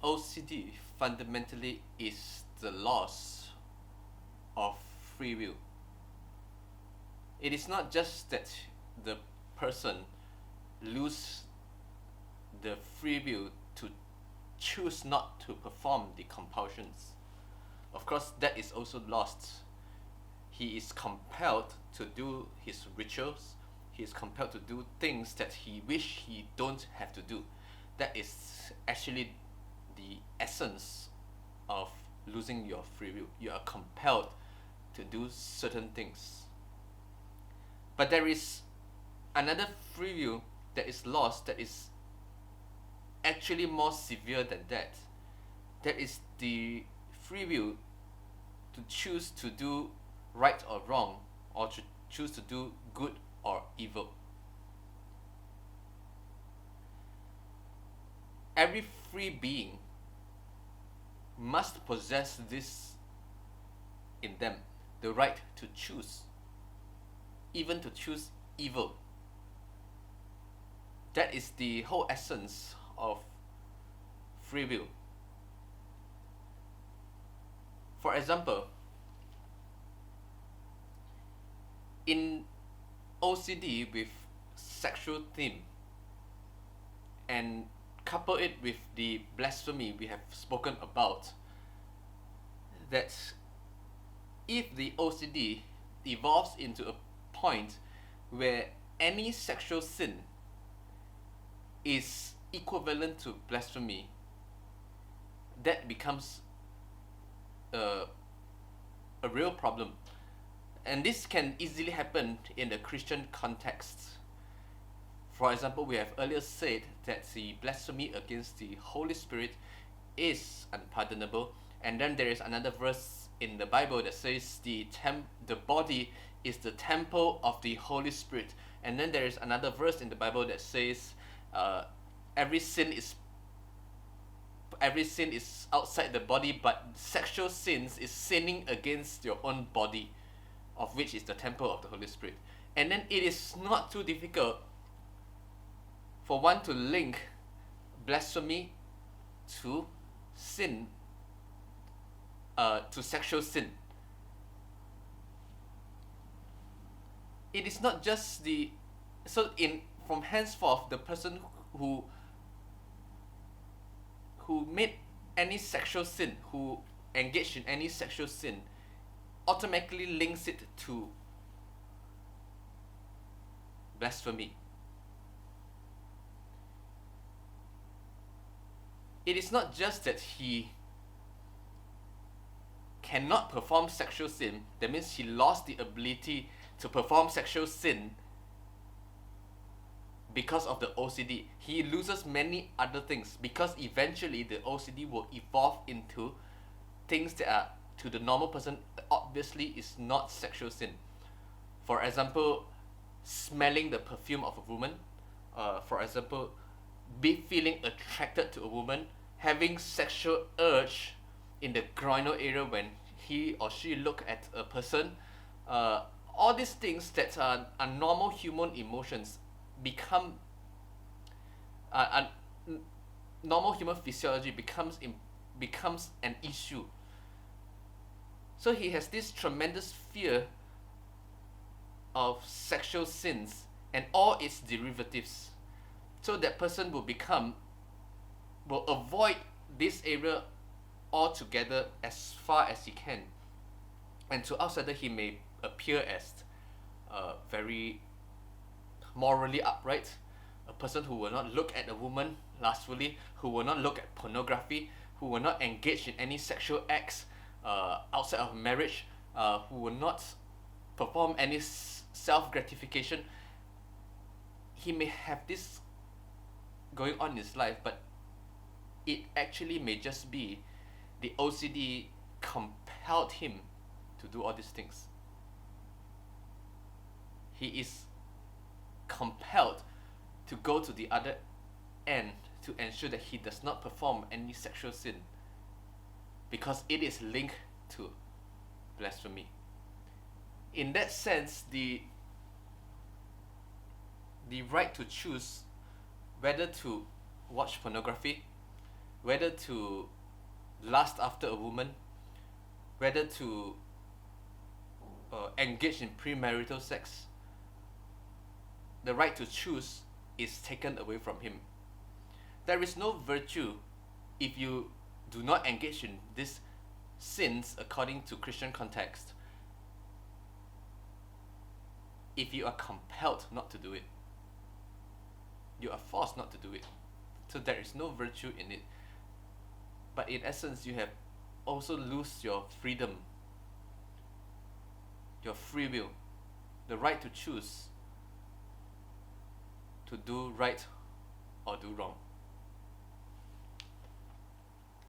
OCD fundamentally is the loss of free will. It is not just that the person lose the free will to choose not to perform the compulsions. Of course, that is also lost. He is compelled to do his rituals. He is compelled to do things that he wish he don't have to do. That is actually the essence of losing your free will. You are compelled to do certain things. But there is another free will that is lost that is actually more severe than that. That is the free will to choose to do right or wrong, or to choose to do good or evil. Every free being must possess this in them, the right to choose, even to choose evil. That is the whole essence of free will. For example, in OCD with sexual theme, and couple it with the blasphemy we have spoken about, that if the OCD evolves into a point where any sexual sin is equivalent to blasphemy, that becomes a real problem. And this can easily happen in the Christian context. For example, we have earlier said that the blasphemy against the Holy Spirit is unpardonable, and then there is another verse in the Bible that says the body is the temple of the Holy Spirit, and then there is another verse in the Bible that says every sin is outside the body, but sexual sins is sinning against your own body, of which is the temple of the Holy Spirit. And then it is not too difficult for one to link blasphemy to sin, to sexual sin. It is not just from henceforth the person who made any sexual sin, who engaged in any sexual sin, automatically links it to blasphemy. It is not just that he cannot perform sexual sin, that means he lost the ability to perform sexual sin because of the OCD. He loses many other things, because eventually the OCD will evolve into things that are, to the normal person, obviously is not sexual sin. For example, smelling the perfume of a woman, for example, feeling attracted to a woman, having sexual urge in the groinal area when he or she look at a person, all these things that are normal human emotions become normal human physiology becomes an issue. So he has this tremendous fear of sexual sins and all its derivatives. So that person will avoid this area altogether as far as he can. And to outsider, he may appear as very morally upright, a person who will not look at a woman lustfully, who will not look at pornography, who will not engage in any sexual acts outside of marriage, who will not perform any self-gratification. He may have this going on in his life, but it actually may just be the OCD compelled him to do all these things. He is compelled to go to the other end to ensure that he does not perform any sexual sin, because it is linked to blasphemy. In that sense, the right to choose whether to watch pornography, whether to lust after a woman, whether to engage in premarital sex, the right to choose is taken away from him. There is no virtue if you do not engage in these sins according to Christian context, if you are compelled not to do it. You are forced not to do it. So there is no virtue in it. But in essence, you have also lose your freedom, your free will, the right to choose to do right or do wrong.